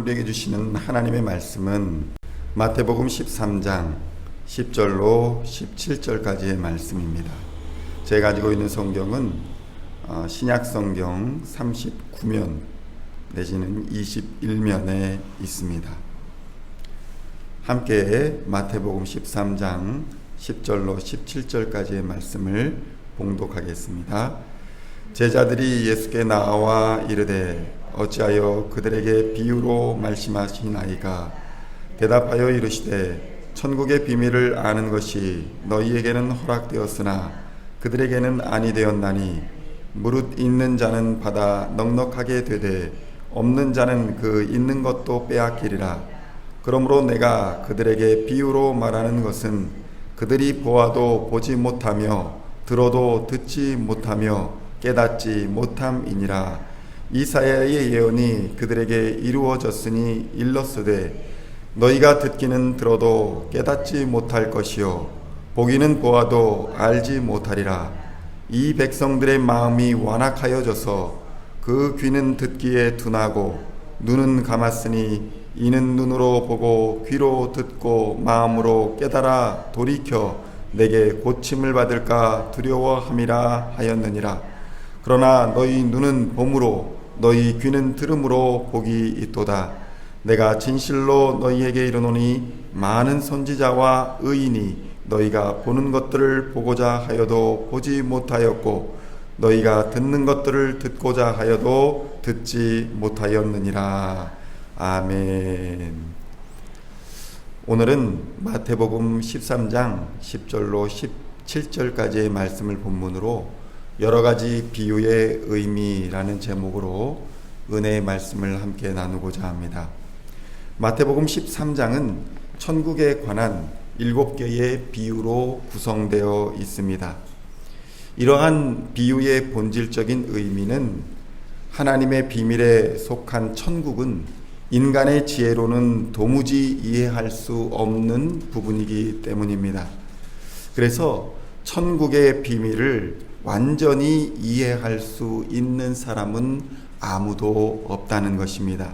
우리에게 주시는 하나님의 말씀은 마태복음 13장 10절로 17절까지의 말씀입니다. 제가 가지고 있는 성경은 신약성경 39면 내지는 21면에 있습니다. 함께 마태복음 13장 10절로 17절까지의 말씀을 봉독하겠습니다. 제자들이 예수께 나와 이르되 어찌하여 그들에게 비유로 말씀하시나이까? 대답하여 이르시되 천국의 비밀을 아는 것이 너희에게는 허락되었으나 그들에게는 아니 되었나니 무릇 있는 자는 받아 넉넉하게 되되 없는 자는 그 있는 것도 빼앗기리라. 그러므로 내가 그들에게 비유로 말하는 것은 그들이 보아도 보지 못하며 들어도 듣지 못하며 깨닫지 못함이니라. 이사야의 예언이 그들에게 이루어졌으니 일렀으되 너희가 듣기는 들어도 깨닫지 못할 것이요 보기는 보아도 알지 못하리라. 이 백성들의 마음이 완악하여져서 그 귀는 듣기에 둔하고 눈은 감았으니 이는 눈으로 보고 귀로 듣고 마음으로 깨달아 돌이켜 내게 고침을 받을까 두려워함이라 하였느니라. 그러나 너희 눈은 봄으로 너희 귀는 들음으로 복이 있도다. 내가 진실로 너희에게 이르노니 많은 선지자와 의인이 너희가 보는 것들을 보고자 하여도 보지 못하였고 너희가 듣는 것들을 듣고자 하여도 듣지 못하였느니라. 아멘. 오늘은 마태복음 13장 10절로 17절까지의 말씀을 본문으로 여러가지 비유의 의미라는 제목으로 은혜의 말씀을 함께 나누고자 합니다. 마태복음 13장은 천국에 관한 7개의 비유로 구성되어 있습니다. 이러한 비유의 본질적인 의미는 하나님의 비밀에 속한 천국은 인간의 지혜로는 도무지 이해할 수 없는 부분이기 때문입니다. 그래서 천국의 비밀을 완전히 이해할 수 있는 사람은 아무도 없다는 것입니다.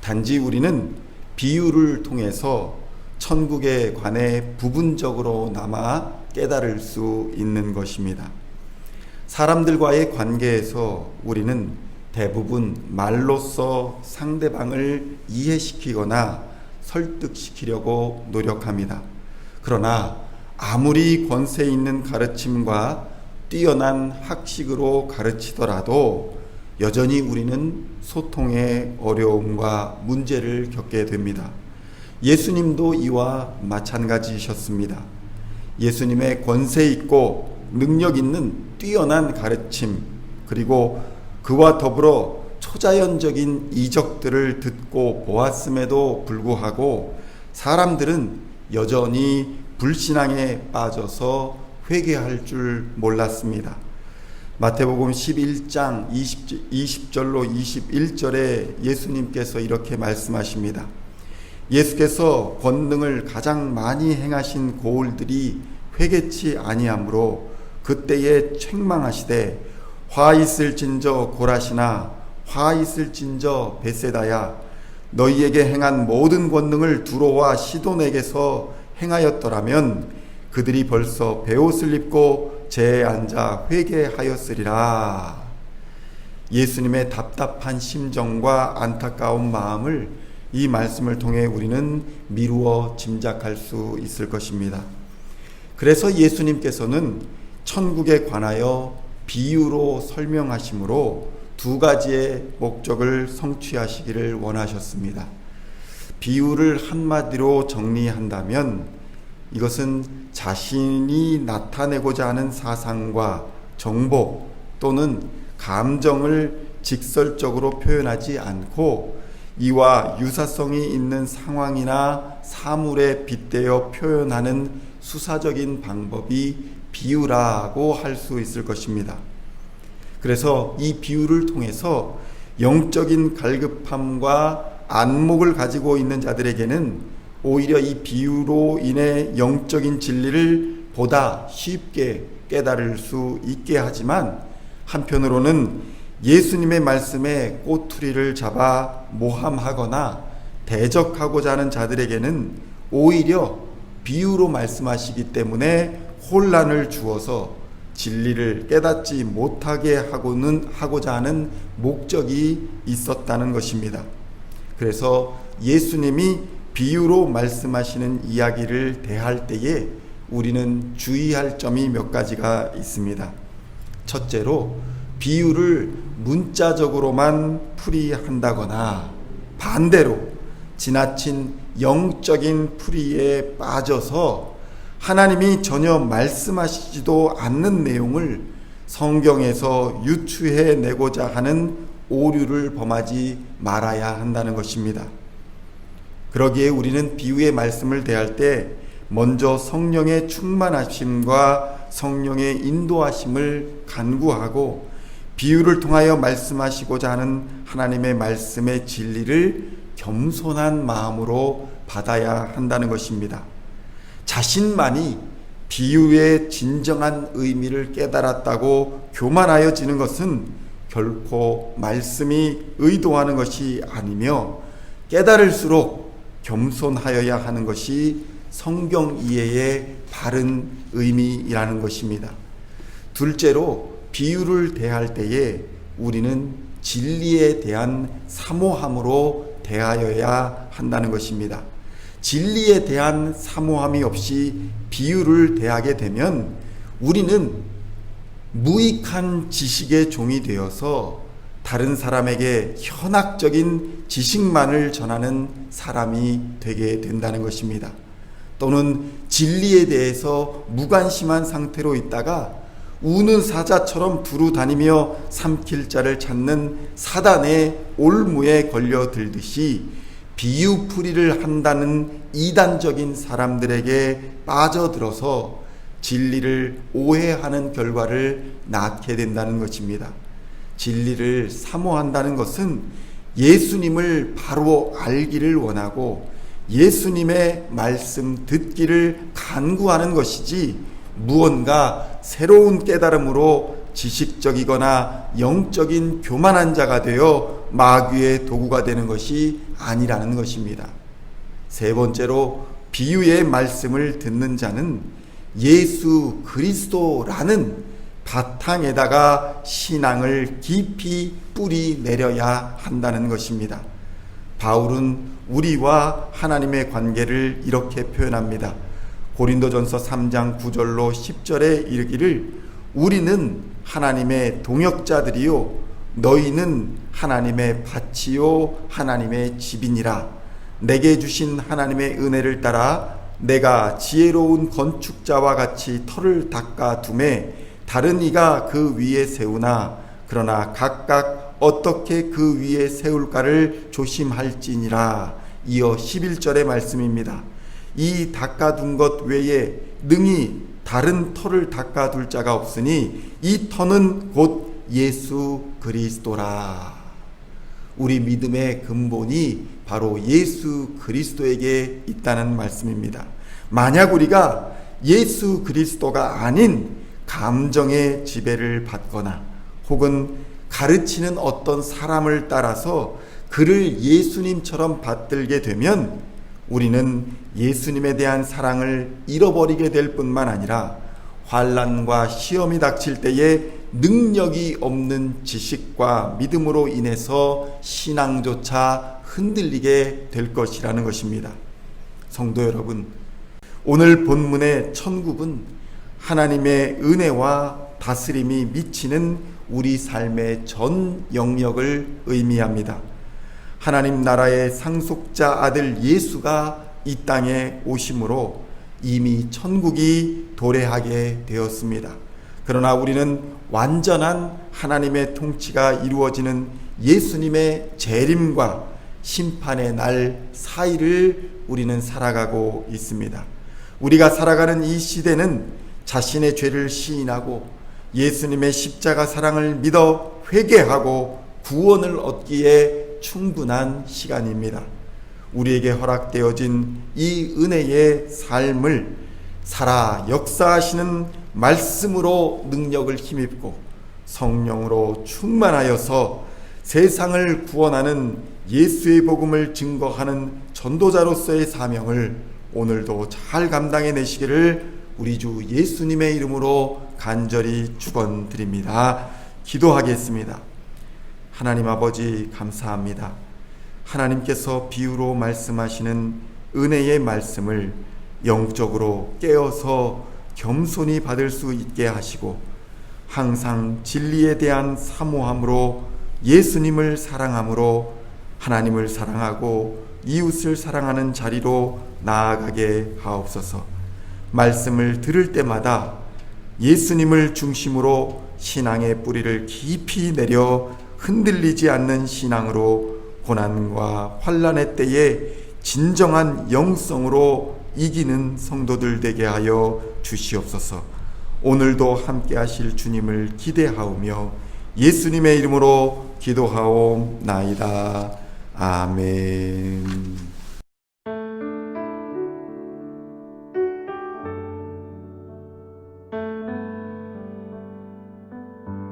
단지 우리는 비유를 통해서 천국에 관해 부분적으로나마 깨달을 수 있는 것입니다. 사람들과의 관계에서 우리는 대부분 말로써 상대방을 이해시키거나 설득시키려고 노력합니다. 그러나 아무리 권세 있는 가르침과 뛰어난 학식으로 가르치더라도 여전히 우리는 소통의 어려움과 문제를 겪게 됩니다. 예수님도 이와 마찬가지셨습니다. 예수님의 권세 있고 능력 있는 뛰어난 가르침, 그리고 그와 더불어 초자연적인 이적들을 듣고 보았음에도 불구하고 사람들은 여전히 불신앙에 빠져서 회개할 줄 몰랐습니다. 마태복음 11장 20절로 21절에 예수님께서 이렇게 말씀하십니다. 예수께서 권능을 가장 많이 행하신 고을들이 회개치 아니하므로 그때에 책망하시되 화 있을진저 고라시나 화 있을진저 베세다야 너희에게 행한 모든 권능을 두로와 시돈에게서 행하였더라면 그들이 벌써 베옷을 입고 재에 앉아 회개하였으리라. 예수님의 답답한 심정과 안타까운 마음을 이 말씀을 통해 우리는 미루어 짐작할 수 있을 것입니다. 그래서 예수님께서는 천국에 관하여 비유로 설명하심으로 두 가지의 목적을 성취하시기를 원하셨습니다. 비유를 한마디로 정리한다면 이것은 자신이 나타내고자 하는 사상과 정보 또는 감정을 직설적으로 표현하지 않고 이와 유사성이 있는 상황이나 사물에 빗대어 표현하는 수사적인 방법이 비유라고 할 수 있을 것입니다. 그래서 이 비유를 통해서 영적인 갈급함과 안목을 가지고 있는 자들에게는 오히려 이 비유로 인해 영적인 진리를 보다 쉽게 깨달을 수 있게 하지만 한편으로는 예수님의 말씀에 꼬투리를 잡아 모함하거나 대적하고자 하는 자들에게는 오히려 비유로 말씀하시기 때문에 혼란을 주어서 진리를 깨닫지 못하게 하고자 하는 목적이 있었다는 것입니다. 그래서 예수님이 비유로 말씀하시는 이야기를 대할 때에 우리는 주의할 점이 몇 가지가 있습니다. 첫째로, 비유를 문자적으로만 풀이한다거나 반대로 지나친 영적인 풀이에 빠져서 하나님이 전혀 말씀하시지도 않는 내용을 성경에서 유추해내고자 하는 오류를 범하지 말아야 한다는 것입니다. 그러기에 우리는 비유의 말씀을 대할 때 먼저 성령의 충만하심과 성령의 인도하심을 간구하고 비유를 통하여 말씀하시고자 하는 하나님의 말씀의 진리를 겸손한 마음으로 받아야 한다는 것입니다. 자신만이 비유의 진정한 의미를 깨달았다고 교만하여지는 것은 결코 말씀이 의도하는 것이 아니며 깨달을수록 겸손하여야 하는 것이 성경 이해의 바른 의미이라는 것입니다. 둘째로, 비유를 대할 때에 우리는 진리에 대한 사모함으로 대하여야 한다는 것입니다. 진리에 대한 사모함이 없이 비유를 대하게 되면 우리는 무익한 지식의 종이 되어서 다른 사람에게 현학적인 지식만을 전하는 사람이 되게 된다는 것입니다. 또는 진리에 대해서 무관심한 상태로 있다가 우는 사자처럼 두루 다니며 삼킬 자를 찾는 사단의 올무에 걸려들듯이 비유풀이를 한다는 이단적인 사람들에게 빠져들어서 진리를 오해하는 결과를 낳게 된다는 것입니다. 진리를 사모한다는 것은 예수님을 바로 알기를 원하고 예수님의 말씀 듣기를 간구하는 것이지 무언가 새로운 깨달음으로 지식적이거나 영적인 교만한 자가 되어 마귀의 도구가 되는 것이 아니라는 것입니다. 세 번째로, 비유의 말씀을 듣는 자는 예수 그리스도라는 바탕에다가 신앙을 깊이 뿌리 내려야 한다는 것입니다. 바울은 우리와 하나님의 관계를 이렇게 표현합니다. 고린도전서 3장 9절로 10절에 이르기를 우리는 하나님의 동역자들이요 너희는 하나님의 밭이요 하나님의 집이니라. 내게 주신 하나님의 은혜를 따라 내가 지혜로운 건축자와 같이 터를 닦아 두매 다른 이가 그 위에 세우나 그러나 각각 어떻게 그 위에 세울까를 조심할지니라. 이어 11절의 말씀입니다. 이 닦아둔 것 외에 능히 다른 터를 닦아둘 자가 없으니 이 터는 곧 예수 그리스도라. 우리 믿음의 근본이 바로 예수 그리스도에게 있다는 말씀입니다. 만약 우리가 예수 그리스도가 아닌 감정의 지배를 받거나 혹은 가르치는 어떤 사람을 따라서 그를 예수님처럼 받들게 되면 우리는 예수님에 대한 사랑을 잃어버리게 될 뿐만 아니라 환난과 시험이 닥칠 때에 능력이 없는 지식과 믿음으로 인해서 신앙조차 흔들리게 될 것이라는 것입니다. 성도 여러분, 오늘 본문의 천국은 하나님의 은혜와 다스림이 미치는 우리 삶의 전 영역을 의미합니다. 하나님 나라의 상속자 아들 예수가 이 땅에 오심으로 이미 천국이 도래하게 되었습니다. 그러나 우리는 완전한 하나님의 통치가 이루어지는 예수님의 재림과 심판의 날 사이를 우리는 살아가고 있습니다. 우리가 살아가는 이 시대는 자신의 죄를 시인하고 예수님의 십자가 사랑을 믿어 회개하고 구원을 얻기에 충분한 시간입니다. 우리에게 허락되어진 이 은혜의 삶을 살아 역사하시는 말씀으로 능력을 힘입고 성령으로 충만하여서 세상을 구원하는 예수의 복음을 증거하는 전도자로서의 사명을 오늘도 잘 감당해 내시기를 우리 주 예수님의 이름으로 간절히 축원드립니다. 기도하겠습니다. 하나님 아버지 감사합니다. 하나님께서 비유로 말씀하시는 은혜의 말씀을 영적으로 깨어서 겸손히 받을 수 있게 하시고 항상 진리에 대한 사모함으로 예수님을 사랑함으로 하나님을 사랑하고 이웃을 사랑하는 자리로 나아가게 하옵소서. 말씀을 들을 때마다 예수님을 중심으로 신앙의 뿌리를 깊이 내려 흔들리지 않는 신앙으로 고난과 환난의 때에 진정한 영성으로 이기는 성도들 되게 하여 주시옵소서. 오늘도 함께 하실 주님을 기대하오며 예수님의 이름으로 기도하옵나이다. 아멘.